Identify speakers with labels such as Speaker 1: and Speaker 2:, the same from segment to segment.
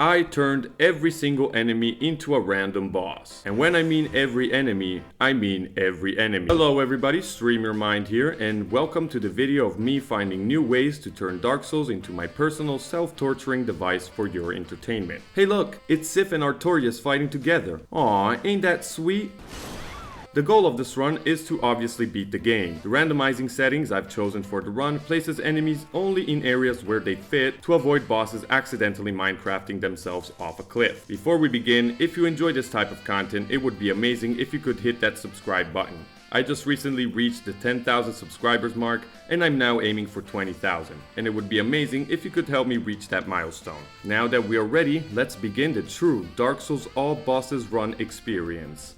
Speaker 1: I turned every single enemy into a random boss. And when I mean every enemy, I mean every enemy. Hello everybody, Stream Your Mind here, and welcome to the video of me finding new ways to turn Dark Souls into my personal self-torturing device for your entertainment. Hey look, it's Sif and Artorias fighting together. Aw, ain't that sweet? The goal of this run is to obviously beat the game. The randomizing settings I've chosen for the run places enemies only in areas where they fit to avoid bosses accidentally minecrafting themselves off a cliff. Before we begin, if you enjoy this type of content, it would be amazing if you could hit that subscribe button. I just recently reached the 10,000 subscribers mark and I'm now aiming for 20,000. And it would be amazing if you could help me reach that milestone. Now that we are ready, let's begin the true Dark Souls all bosses run experience.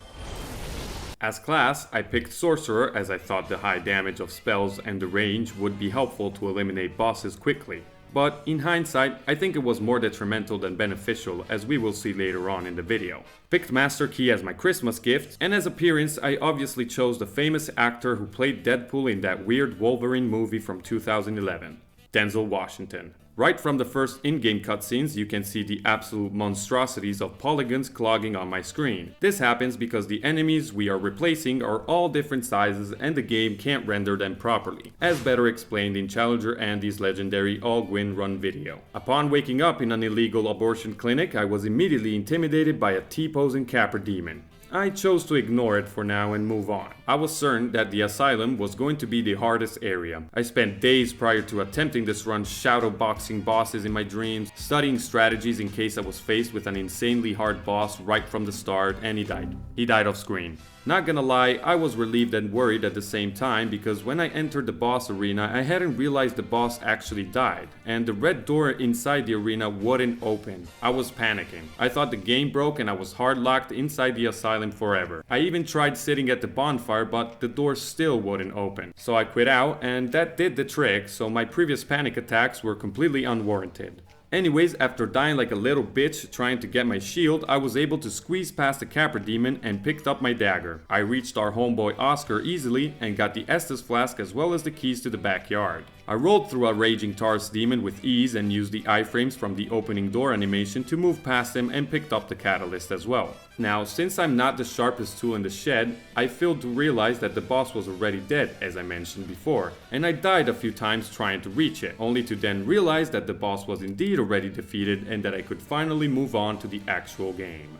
Speaker 1: As class, I picked Sorcerer as I thought the high damage of spells and the range would be helpful to eliminate bosses quickly. But in hindsight, I think it was more detrimental than beneficial, as we will see later on in the video. Picked Master Key as my Christmas gift, and as appearance I obviously chose the famous actor who played Deadpool in that weird Wolverine movie from 2011, Denzel Washington. Right from the first in-game cutscenes, you can see the absolute monstrosities of polygons clogging on my screen. This happens because the enemies we are replacing are all different sizes and the game can't render them properly, as better explained in Challenger Andy's legendary All Gwyn run video. Upon waking up in an illegal abortion clinic, I was immediately intimidated by a T-posing Capra demon. I chose to ignore it for now and move on. I was certain that the Asylum was going to be the hardest area. I spent days prior to attempting this run shadowboxing bosses in my dreams, studying strategies in case I was faced with an insanely hard boss right from the start, and he died. He died off screen. Not gonna lie, I was relieved and worried at the same time because when I entered the boss arena, I hadn't realized the boss actually died, and the red door inside the arena wouldn't open. I was panicking. I thought the game broke and I was hard locked inside the Asylum forever. I even tried sitting at the bonfire, but the door still wouldn't open. So I quit out, and that did the trick, so my previous panic attacks were completely unwarranted. Anyways, after dying like a little bitch trying to get my shield, I was able to squeeze past the Capra demon and picked up my dagger. I reached our homeboy Oscar easily and got the Estus flask as well as the keys to the backyard. I rolled through a raging Taurus demon with ease and used the iframes from the opening door animation to move past him and picked up the catalyst as well. Now, since I'm not the sharpest tool in the shed, I failed to realize that the boss was already dead, as I mentioned before, and I died a few times trying to reach it, only to then realize that the boss was indeed already defeated and that I could finally move on to the actual game.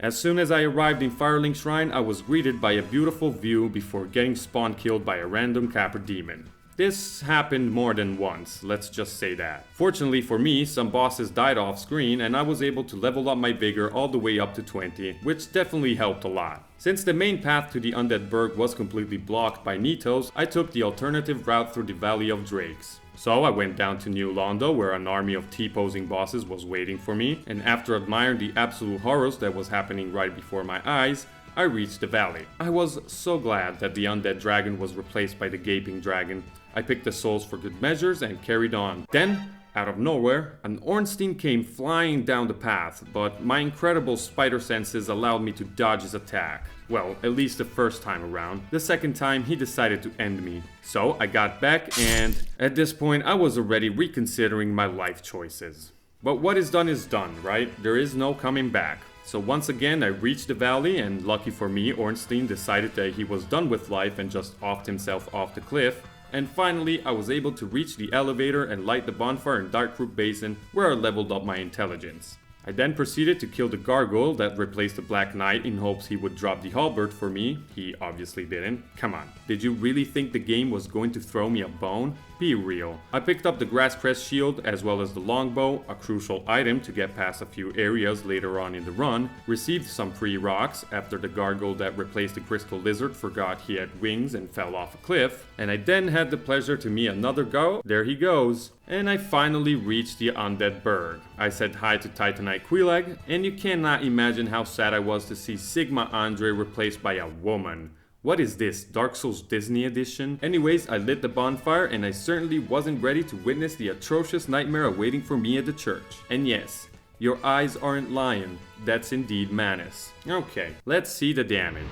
Speaker 1: As soon as I arrived in Firelink Shrine, I was greeted by a beautiful view before getting spawn killed by a random Capra demon. This happened more than once, let's just say that. Fortunately for me, some bosses died off screen and I was able to level up my vigor all the way up to 20, which definitely helped a lot. Since the main path to the Undead Berg was completely blocked by Nitos, I took the alternative route through the Valley of Drakes. So I went down to New Londo where an army of T-posing bosses was waiting for me, and after admiring the absolute horrors that was happening right before my eyes, I reached the valley. I was so glad that the Undead Dragon was replaced by the Gaping Dragon. I picked the souls for good measures and carried on. Then, out of nowhere, an Ornstein came flying down the path, but my incredible spider senses allowed me to dodge his attack. Well, at least the first time around. The second time, he decided to end me. So I got back and at this point I was already reconsidering my life choices. But what is done, right? There is no coming back. So once again I reached the valley and lucky for me, Ornstein decided that he was done with life and just offed himself off the cliff. And finally, I was able to reach the elevator and light the bonfire in Darkroot Basin, where I leveled up my intelligence. I then proceeded to kill the Gargoyle that replaced the Black Knight in hopes he would drop the halberd for me. He obviously didn't. Come on, did you really think the game was going to throw me a bone? Be real. I picked up the Grass Crest shield as well as the longbow, a crucial item to get past a few areas later on in the run, received some free rocks after the Gargoyle that replaced the Crystal Lizard forgot he had wings and fell off a cliff, and I then had the pleasure to meet another there he goes, and I finally reached the Undead Berg. I said hi to Titanite Quelaag, and you cannot imagine how sad I was to see Sigma Andre replaced by a woman. What is this, Dark Souls Disney edition? Anyways, I lit the bonfire and I certainly wasn't ready to witness the atrocious nightmare awaiting for me at the church. And yes, your eyes aren't lying, that's indeed Manus. Okay, let's see the damage.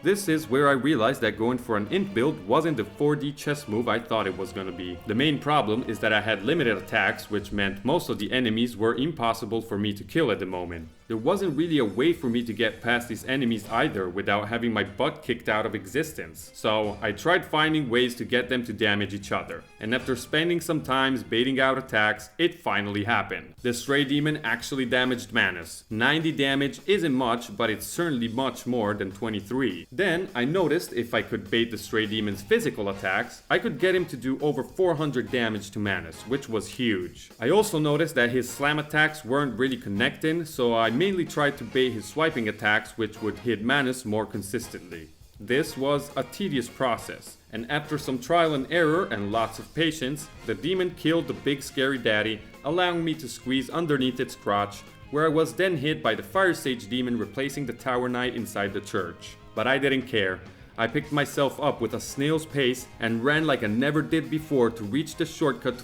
Speaker 1: This is where I realized that going for an int build wasn't the 4D chess move I thought it was gonna be. The main problem is that I had limited attacks, which meant most of the enemies were impossible for me to kill at the moment. There wasn't really a way for me to get past these enemies either without having my butt kicked out of existence. So I tried finding ways to get them to damage each other. And after spending some time baiting out attacks, it finally happened. The Stray Demon actually damaged Manus. 90 damage isn't much, but it's certainly much more than 23. Then I noticed if I could bait the Stray Demon's physical attacks, I could get him to do over 400 damage to Manus, which was huge. I also noticed that his slam attacks weren't really connecting, so I mainly tried to bait his swiping attacks, which would hit Manus more consistently. This was a tedious process, and after some trial and error and lots of patience, the demon killed the big scary daddy, allowing me to squeeze underneath its crotch, where I was then hit by the Fire Sage demon replacing the Tower Knight inside the church. But I didn't care. I picked myself up with a snail's pace and ran like I never did before to reach the shortcut to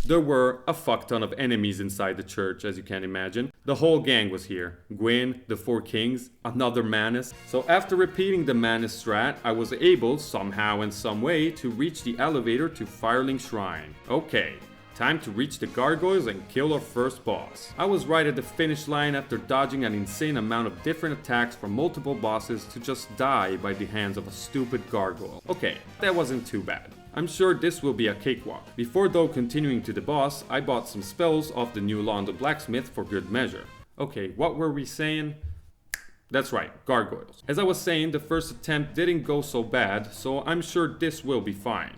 Speaker 1: There were a fuck ton of enemies inside the church, as you can imagine. The whole gang was here. Gwyn, the 4 kings, another Manus. So after repeating the Manus strat, I was able, somehow and some way, to reach the elevator to Firelink Shrine. Okay, time to reach the gargoyles and kill our first boss. I was right at the finish line after dodging an insane amount of different attacks from multiple bosses to just die by the hands of a stupid gargoyle. Okay, that wasn't too bad. I'm sure this will be a cakewalk. Before though continuing to the boss, I bought some spells off the new Londo blacksmith for good measure. Okay, what were we saying? That's right, gargoyles. As I was saying, the first attempt didn't go so bad, so I'm sure this will be fine.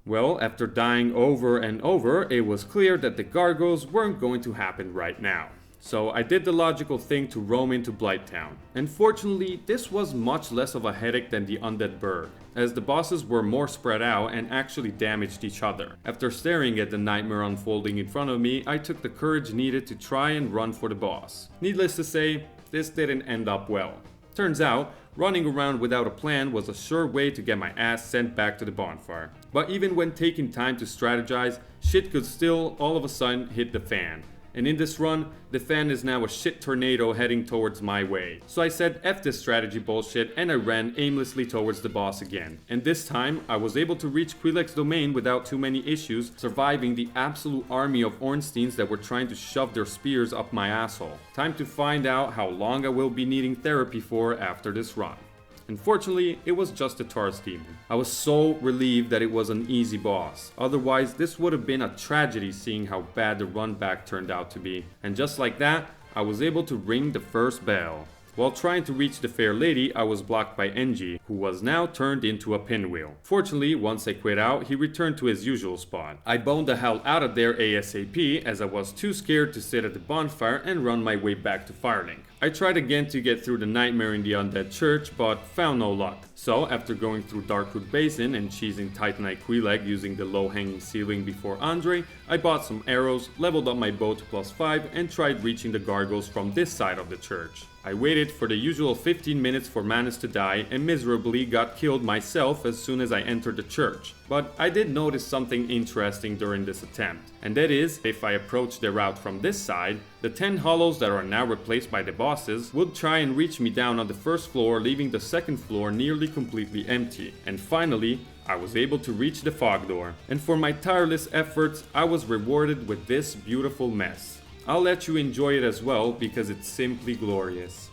Speaker 1: Well, after dying over and over, it was clear that the gargoyles weren't going to happen right now. So I did the logical thing to roam into Blighttown. Unfortunately, this was much less of a headache than the Undead Berg, as the bosses were more spread out and actually damaged each other. After staring at the nightmare unfolding in front of me, I took the courage needed to try and run for the boss. Needless to say, this didn't end up well. Turns out, running around without a plan was a sure way to get my ass sent back to the bonfire. But even when taking time to strategize, shit could still all of a sudden hit the fan. And in this run, the fan is now a shit tornado heading towards my way. So I said F this strategy bullshit and I ran aimlessly towards the boss again. And this time, I was able to reach Quilek's domain without too many issues, surviving the absolute army of Ornsteins that were trying to shove their spears up my asshole. Time to find out how long I will be needing therapy for after this run. Unfortunately, it was just a Taurus demon. I was so relieved that it was an easy boss. Otherwise, this would have been a tragedy seeing how bad the run back turned out to be. And just like that, I was able to ring the first bell. While trying to reach the fair lady, I was blocked by NG, who was now turned into a pinwheel. Fortunately, once I quit out, he returned to his usual spot. I boned the hell out of there ASAP, as I was too scared to sit at the bonfire and run my way back to Firelink. I tried again to get through the nightmare in the Undead Church, but found no luck. So, after going through Darkroot Basin and cheesing Titanite Quilek using the low-hanging ceiling before Andre, I bought some arrows, leveled up my bow to +5, and tried reaching the gargoyles from this side of the church. I waited for the usual 15 minutes for Manus to die and miserably got killed myself as soon as I entered the church. But I did notice something interesting during this attempt, and that is, if I approached the route from this side, the 10 hollows that are now replaced by the bosses would try and reach me down on the first floor, leaving the second floor nearly completely empty. And finally, I was able to reach the fog door. And for my tireless efforts, I was rewarded with this beautiful mess. I'll let you enjoy it as well because it's simply glorious.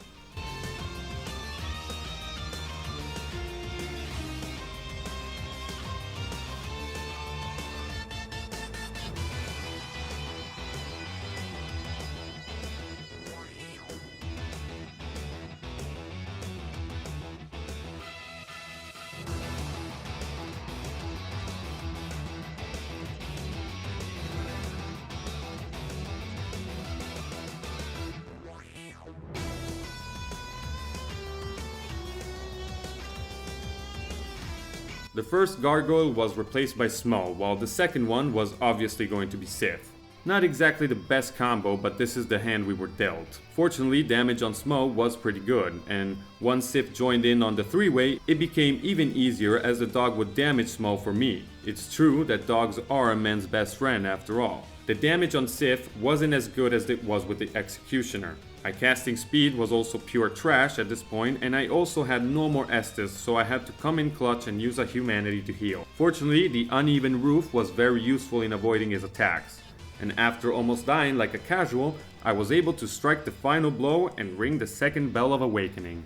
Speaker 1: The first gargoyle was replaced by Small, while the second one was obviously going to be Sith. Not exactly the best combo, but this is the hand we were dealt. Fortunately, damage on Small was pretty good, and once Sith joined in on the 3-way, it became even easier as the dog would damage Small for me. It's true that dogs are a man's best friend after all. The damage on Sith wasn't as good as it was with the Executioner. My casting speed was also pure trash at this point, and I also had no more Estus, so I had to come in clutch and use a Humanity to heal. Fortunately, the uneven roof was very useful in avoiding his attacks. And after almost dying like a casual, I was able to strike the final blow and ring the second bell of awakening.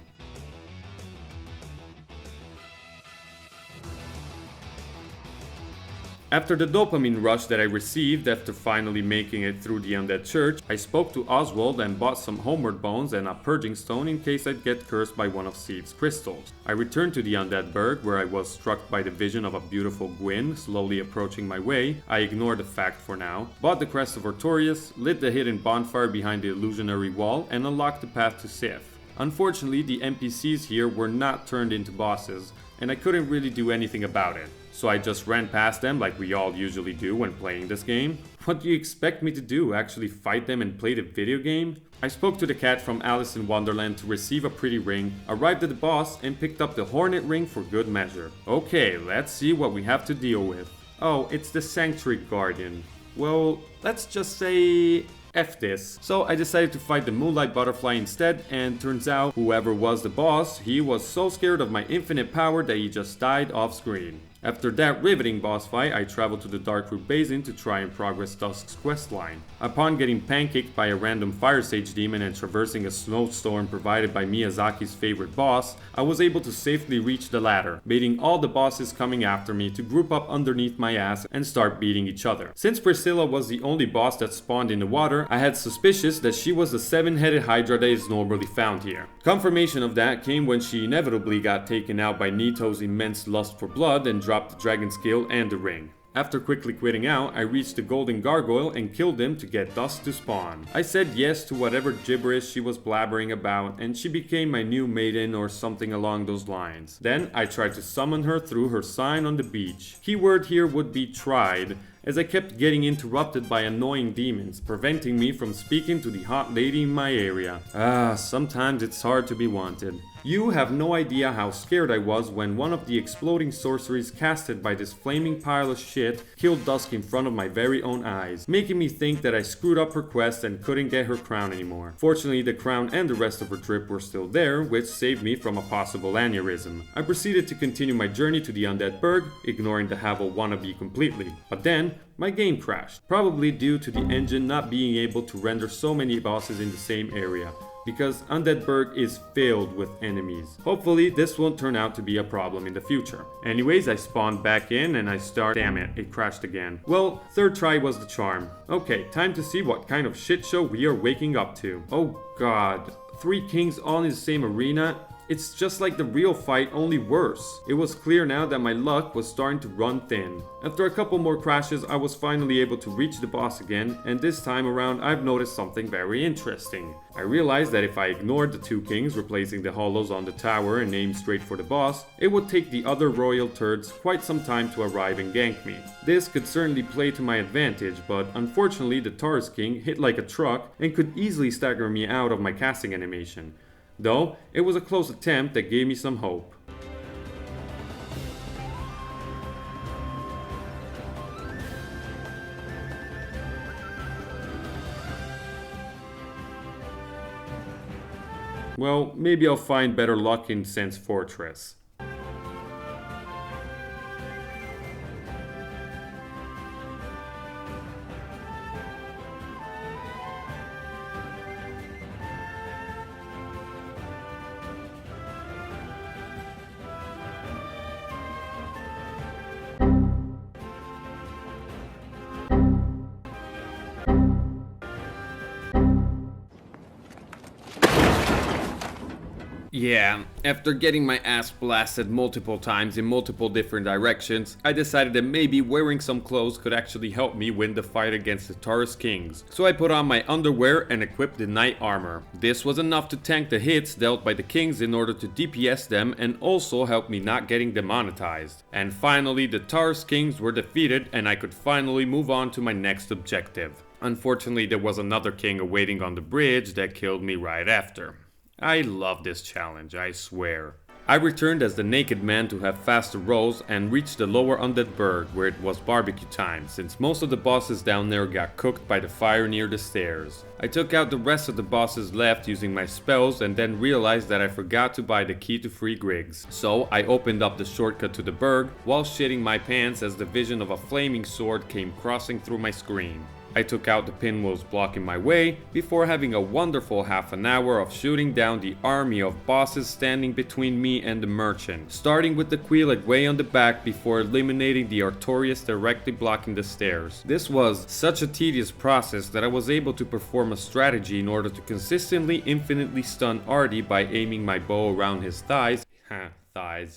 Speaker 1: After the dopamine rush that I received after finally making it through the Undead Church, I spoke to Oswald and bought some Homeward Bones and a Purging Stone in case I'd get cursed by one of Seed's crystals. I returned to the Undead Berg, where I was struck by the vision of a beautiful Gwyn slowly approaching my way. I ignored the fact for now, bought the Crest of Artorias, lit the hidden bonfire behind the illusionary wall, and unlocked the path to Sith. Unfortunately, the NPCs here were not turned into bosses, and I couldn't really do anything about it. So I just ran past them like we all usually do when playing this game. What do you expect me to do? Actually fight them and play the video game? I spoke to the cat from Alice in Wonderland to receive a pretty ring, arrived at the boss, and picked up the Hornet ring for good measure. Okay, let's see what we have to deal with. Oh, it's the Sanctuary Guardian. Well, let's just say F this. So I decided to fight the Moonlight Butterfly instead, and turns out whoever was the boss, he was so scared of my infinite power that he just died off screen. After that riveting boss fight, I traveled to the Darkroot Basin to try and progress Dusk's questline. Upon getting pancaked by a random Fire Sage demon and traversing a snowstorm provided by Miyazaki's favorite boss, I was able to safely reach the ladder, baiting all the bosses coming after me to group up underneath my ass and start beating each other. Since Priscilla was the only boss that spawned in the water, I had suspicious that she was the 7-headed Hydra that is normally found here. Confirmation of that came when she inevitably got taken out by Nito's immense lust for blood and dropped the dragon scale and the ring. After quickly quitting out, I reached the golden gargoyle and killed him to get Dusk to spawn. I said yes to whatever gibberish she was blabbering about, and she became my new maiden or something along those lines. Then I tried to summon her through her sign on the beach. Keyword here would be tried, as I kept getting interrupted by annoying demons, preventing me from speaking to the hot lady in my area. Sometimes it's hard to be wanted. You have no idea how scared I was when one of the exploding sorceries casted by this flaming pile of shit killed Dusk in front of my very own eyes, making me think that I screwed up her quest and couldn't get her crown anymore. Fortunately, the crown and the rest of her trip were still there, which saved me from a possible aneurysm. I proceeded to continue my journey to the Undead Berg, ignoring the Havel wannabe completely. But then, my game crashed, probably due to the engine not being able to render so many bosses in the same area, because Undead Berg is filled with enemies. Hopefully this won't turn out to be a problem in the future. Anyways, I spawned back in and damn it crashed again. Well, third try was the charm. Okay, time to see what kind of shit show we are waking up to. Oh god, 3 kings all in the same arena? It's just like the real fight, only worse. It was clear now that my luck was starting to run thin. After a couple more crashes, I was finally able to reach the boss again, and this time around I've noticed something very interesting. I realized that if I ignored the 2 kings, replacing the hollows on the tower and aimed straight for the boss, it would take the other royal turds quite some time to arrive and gank me. This could certainly play to my advantage, but unfortunately the Taurus King hit like a truck and could easily stagger me out of my casting animation. Though, it was a close attempt that gave me some hope. Well, maybe I'll find better luck in Sense Fortress. Yeah, after getting my ass blasted multiple times in multiple different directions, I decided that maybe wearing some clothes could actually help me win the fight against the Taurus Kings. So I put on my underwear and equipped the knight armor. This was enough to tank the hits dealt by the kings in order to DPS them and also help me not getting demonetized. And finally the Taurus Kings were defeated and I could finally move on to my next objective. Unfortunately, there was another king awaiting on the bridge that killed me right after. I love this challenge, I swear. I returned as the naked man to have faster rolls and reached the lower Undead Berg where it was barbecue time, since most of the bosses down there got cooked by the fire near the stairs. I took out the rest of the bosses left using my spells and then realized that I forgot to buy the key to free Griggs. So I opened up the shortcut to the Berg while shitting my pants as the vision of a flaming sword came crossing through my screen. I took out the pinwheels blocking my way before having a wonderful half an hour of shooting down the army of bosses standing between me and the merchant, starting with the Queelag way on the back before eliminating the Artorias directly blocking the stairs. This was such a tedious process that I was able to perform a strategy in order to consistently infinitely stun Artie by aiming my bow around his thighs,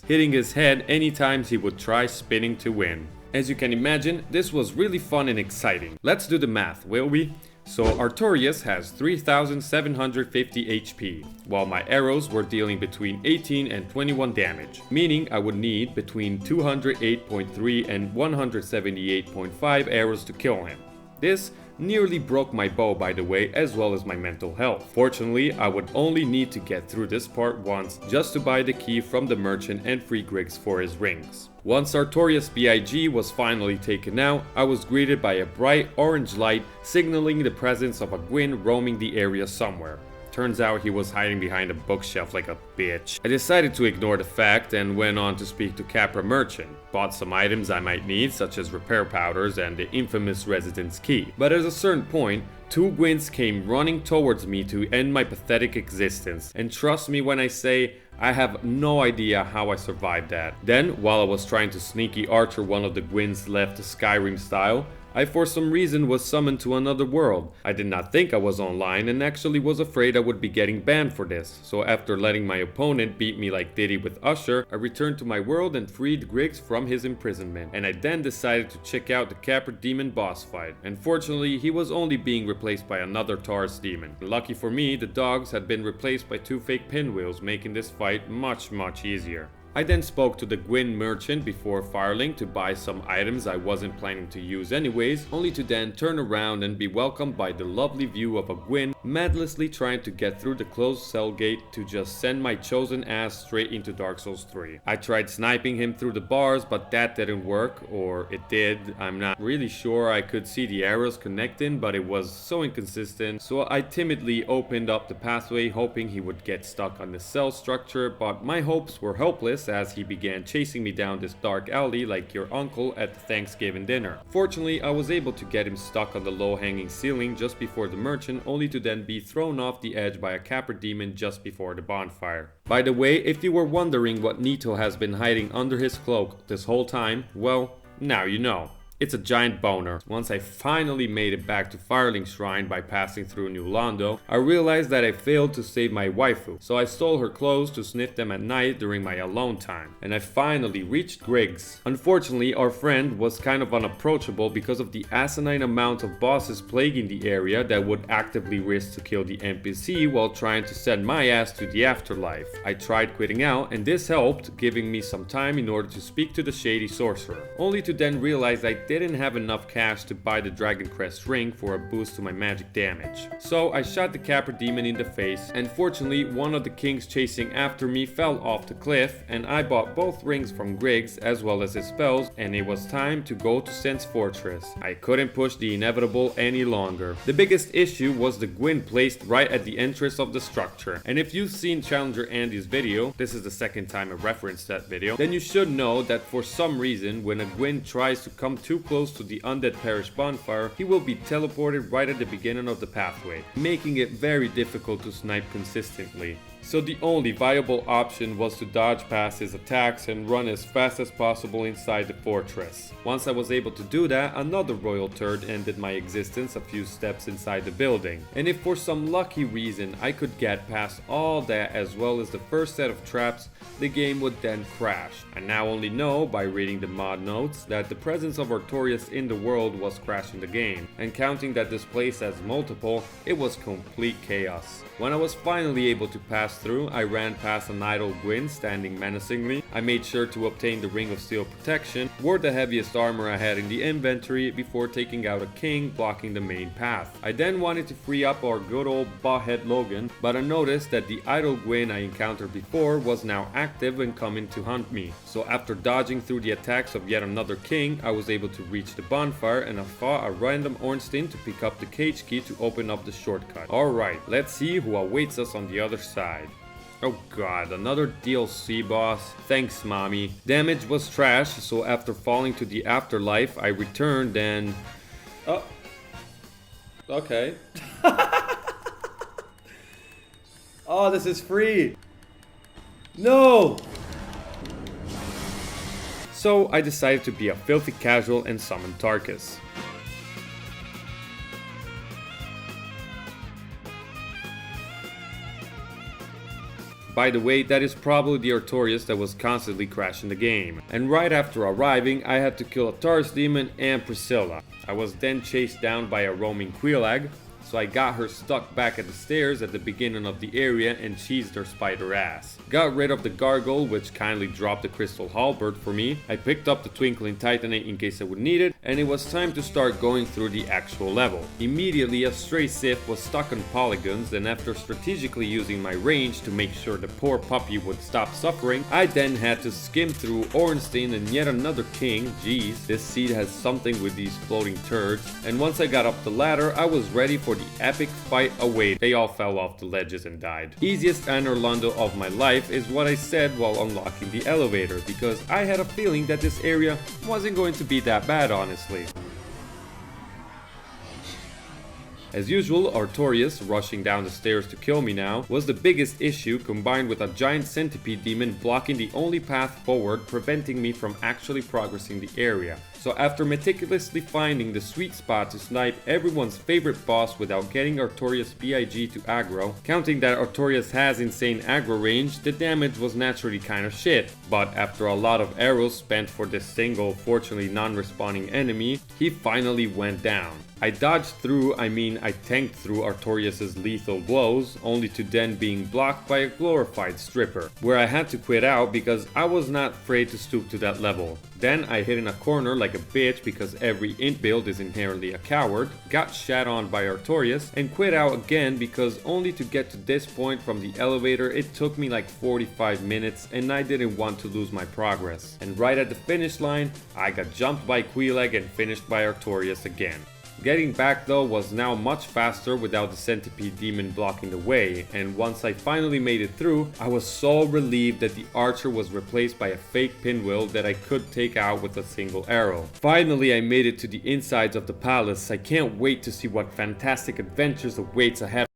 Speaker 1: hitting his head anytime he would try spinning to win. As you can imagine, this was really fun and exciting. Let's do the math, will we? So Artorias has 3750 HP, while my arrows were dealing between 18 and 21 damage, meaning I would need between 208.3 and 178.5 arrows to kill him. This nearly broke my bow, by the way, as well as my mental health. Fortunately, I would only need to get through this part once just to buy the key from the merchant and free Griggs for his rings. Once Artorias BIG was finally taken out, I was greeted by a bright orange light signaling the presence of a Gwyn roaming the area somewhere. Turns out he was hiding behind a bookshelf like a bitch. I decided to ignore the fact and went on to speak to Capra Merchant. Bought some items I might need, such as repair powders and the infamous residence key. But at a certain point, two Gwyns came running towards me to end my pathetic existence. And trust me when I say, I have no idea how I survived that. Then, while I was trying to sneaky archer one of the Gwyns left Skyrim style, I for some reason was summoned to another world. I did not think I was online and actually was afraid I would be getting banned for this. So after letting my opponent beat me like Diddy with Usher, I returned to my world and freed Griggs from his imprisonment. And I then decided to check out the Capra Demon boss fight. Unfortunately, he was only being replaced by another Taurus demon. Lucky for me, the dogs had been replaced by two fake pinwheels, making this fight much easier. I then spoke to the Gwyn merchant before firing to buy some items I wasn't planning to use anyways, only to then turn around and be welcomed by the lovely view of a Gwyn madlessly trying to get through the closed cell gate to just send my chosen ass straight into Dark Souls 3. I tried sniping him through the bars, but that didn't work, or it did. I'm not really sure. I could see the arrows connecting, but it was so inconsistent, so I timidly opened up the pathway hoping he would get stuck on the cell structure, but my hopes were helpless as he began chasing me down this dark alley like your uncle at the Thanksgiving dinner. Fortunately, I was able to get him stuck on the low-hanging ceiling just before the merchant, only to then be thrown off the edge by a Capra demon just before the bonfire. By the way, if you were wondering what Nito has been hiding under his cloak this whole time, well, now you know. It's a giant boner. Once I finally made it back to Firelink Shrine by passing through New Londo, I realized that I failed to save my waifu, so I stole her clothes to sniff them at night during my alone time. And I finally reached Griggs. Unfortunately, our friend was kind of unapproachable because of the asinine amount of bosses plaguing the area that would actively risk to kill the NPC while trying to send my ass to the afterlife. I tried quitting out, and this helped, giving me some time in order to speak to the shady sorcerer, only to then realize I didn't have enough cash to buy the Dragon Crest ring for a boost to my magic damage. So I shot the Capra demon in the face, and fortunately one of the kings chasing after me fell off the cliff, and I bought both rings from Griggs as well as his spells, and it was time to go to Sen's Fortress. I couldn't push the inevitable any longer. The biggest issue was the Gwyn placed right at the entrance of the structure, and if you've seen Challenger Andy's video, this is the second time I referenced that video, then you should know that for some reason when a Gwyn tries to come too close to the Undead Parish bonfire, he will be teleported right at the beginning of the pathway, making it very difficult to snipe consistently. So the only viable option was to dodge past his attacks and run as fast as possible inside the fortress. Once I was able to do that, another royal turd ended my existence a few steps inside the building. And if for some lucky reason I could get past all that as well as the first set of traps, the game would then crash. I now only know by reading the mod notes that the presence of our Artorias in the world was crashing the game, and counting that this place has multiple, it was complete chaos. When I was finally able to pass through, I ran past an idle Gwyn standing menacingly. I made sure to obtain the Ring of Steel protection, wore the heaviest armor I had in the inventory before taking out a king blocking the main path. I then wanted to free up our good old butthead Logan, but I noticed that the idle Gwyn I encountered before was now active and coming to hunt me. So after dodging through the attacks of yet another king, I was able to reach the bonfire and I fought a random Ornstein to pick up the cage key to open up the shortcut. Alright, let's see who awaits us on the other side. Oh god, another DLC boss. Thanks, mommy. Damage was trash, so after falling to the afterlife, I returned and... Oh. Okay. Oh, this is free. No! So I decided to be a filthy casual and summon Tarkus. By the way, that is probably the Artorias that was constantly crashing the game. And right after arriving, I had to kill a Taurus demon and Priscilla. I was then chased down by a roaming Quelaag, so I got her stuck back at the stairs at the beginning of the area and cheesed her spider ass. Got rid of the Gargoyle, which kindly dropped the crystal halberd for me. I picked up the twinkling titanate in case I would need it, and it was time to start going through the actual level. Immediately a stray Sith was stuck on polygons, and after strategically using my range to make sure the poor puppy would stop suffering, I then had to skim through Ornstein and yet another king. Jeez, this seed has something with these floating turds. And once I got up the ladder, I was ready for the epic fight awaited. They all fell off the ledges and died. Easiest Anor Londo of my life is what I said while unlocking the elevator, because I had a feeling that this area wasn't going to be that bad, honestly. As usual, Artorias, rushing down the stairs to kill me now, was the biggest issue, combined with a giant centipede demon blocking the only path forward, preventing me from actually progressing the area. So after meticulously finding the sweet spot to snipe everyone's favorite boss without getting Artorias BIG to aggro, counting that Artorias has insane aggro range, the damage was naturally kinda shit. But after a lot of arrows spent for this single, fortunately non-respawning enemy, he finally went down. I dodged through, I tanked through Artorias' lethal blows, only to then being blocked by a glorified stripper, where I had to quit out because I was not afraid to stoop to that level. Then I hid in a corner like a bitch because every int build is inherently a coward, got shat on by Artorias, and quit out again because only to get to this point from the elevator it took me like 45 minutes and I didn't want to lose my progress. And right at the finish line, I got jumped by Quelaag and finished by Artorias again. Getting back though was now much faster without the centipede demon blocking the way, and once I finally made it through, I was so relieved that the archer was replaced by a fake pinwheel that I could take out with a single arrow. Finally I made it to the insides of the palace. I can't wait to see what fantastic adventures awaits ahead.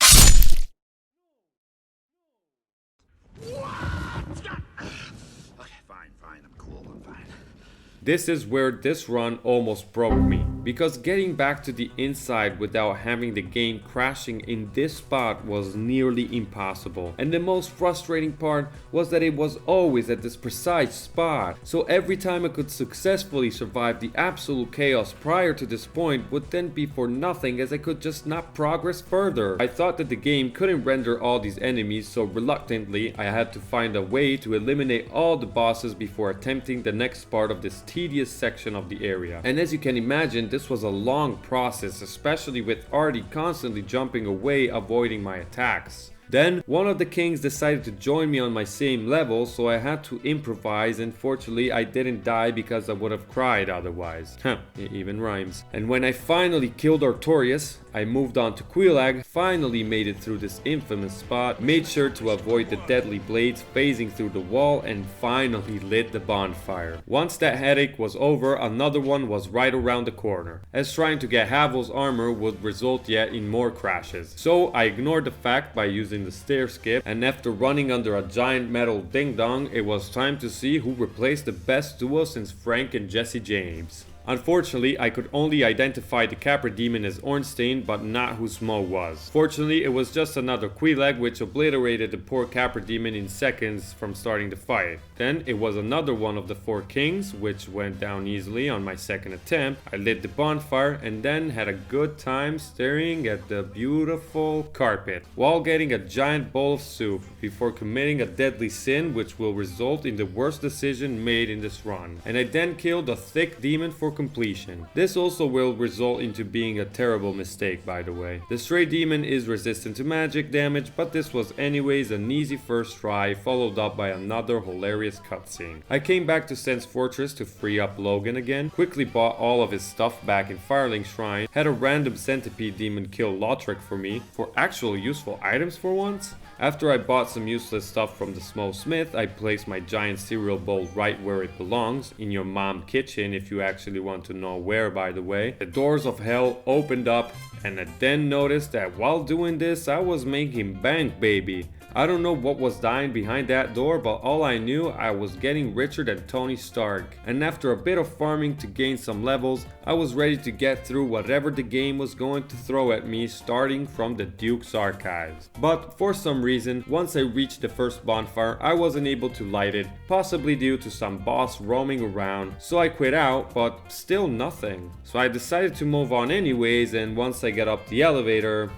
Speaker 1: This is where this run almost broke me, because getting back to the inside without having the game crashing in this spot was nearly impossible. And the most frustrating part was that it was always at this precise spot, so every time I could successfully survive the absolute chaos prior to this point would then be for nothing, as I could just not progress further. I thought that the game couldn't render all these enemies, so reluctantly I had to find a way to eliminate all the bosses before attempting the next part of this tedious section of the area. And as you can imagine, this was a long process, especially with Artie constantly jumping away, avoiding my attacks. Then, one of the kings decided to join me on my same level, so I had to improvise, and fortunately I didn't die because I would have cried otherwise. It even rhymes. And when I finally killed Artorias, I moved on to Quelaag, finally made it through this infamous spot, made sure to avoid the deadly blades phasing through the wall, and finally lit the bonfire. Once that headache was over, another one was right around the corner, as trying to get Havel's armor would result yet in more crashes. So I ignored the fact by using the stair skip, and after running under a giant metal ding dong, it was time to see who replaced the best duo since Frank and Jesse James. Unfortunately, I could only identify the Capra demon as Ornstein, but not who Smo was. Fortunately, it was just another Quelaag which obliterated the poor Capra demon in seconds from starting the fight. Then it was another one of the 4 kings, which went down easily on my second attempt. I lit the bonfire and then had a good time staring at the beautiful carpet, while getting a giant bowl of soup, before committing a deadly sin which will result in the worst decision made in this run. And I then killed a thick demon for completion. This also will result into being a terrible mistake, by the way. The stray demon is resistant to magic damage, but this was anyways an easy first try, followed up by another hilarious cutscene. I came back to Sen's Fortress to free up Logan again, quickly bought all of his stuff back in Firelink Shrine, had a random centipede demon kill Lautrec for me, for actual useful items for once. After I bought some useless stuff from the small smith, I placed my giant cereal bowl right where it belongs, in your mom kitchen if you actually want to know where, by the way. The doors of hell opened up, and I then noticed that while doing this I was making bank, baby. I don't know what was dying behind that door, but all I knew, I was getting richer than Tony Stark. And after a bit of farming to gain some levels, I was ready to get through whatever the game was going to throw at me, starting from the Duke's archives. But for some reason, once I reached the first bonfire, I wasn't able to light it, possibly due to some boss roaming around. So I quit out, but still nothing. So I decided to move on anyways, and once I get up the elevator...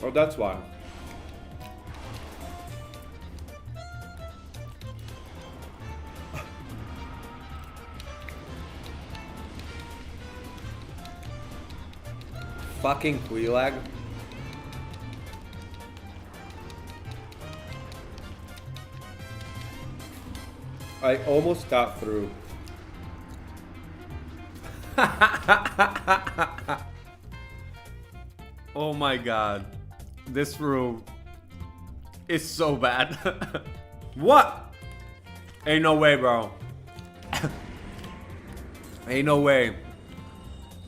Speaker 1: Oh, that's why. Fucking Quelaag. I almost got through. Oh my god. This room is so bad. What? Ain't no way, bro. Ain't no way.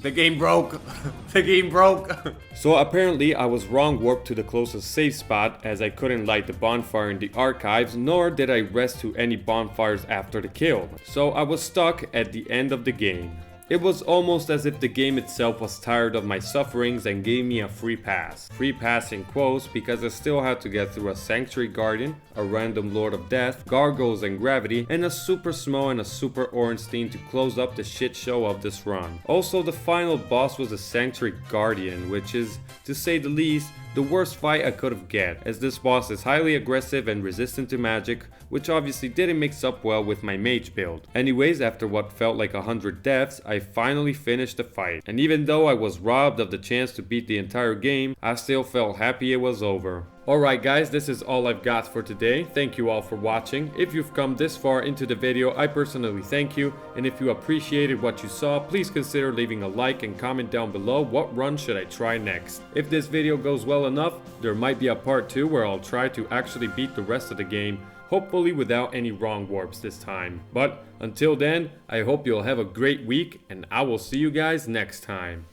Speaker 1: The game broke. The game broke. So apparently I was wrong warped to the closest safe spot, as I couldn't light the bonfire in the archives, nor did I rest to any bonfires after the kill. So I was stuck at the end of the game. It was almost as if the game itself was tired of my sufferings and gave me a free pass. Free pass in quotes, because I still had to get through a Sanctuary Guardian, a random Lord of Death, Gargoyles and Gravity, and a Super Smo and a Super Ornstein to close up the shit show of this run. Also, the final boss was a Sanctuary Guardian, which is, to say the least, the worst fight I could have get, as this boss is highly aggressive and resistant to magic, which obviously didn't mix up well with my mage build. Anyways, after what felt like 100 deaths, I finally finished the fight. And even though I was robbed of the chance to beat the entire game, I still felt happy it was over. Alright guys, this is all I've got for today. Thank you all for watching. If you've come this far into the video, I personally thank you. And if you appreciated what you saw, please consider leaving a like and comment down below what run should I try next. If this video goes well enough, there might be a part 2 where I'll try to actually beat the rest of the game, hopefully without any wrong warps this time. But until then, I hope you'll have a great week, and I will see you guys next time.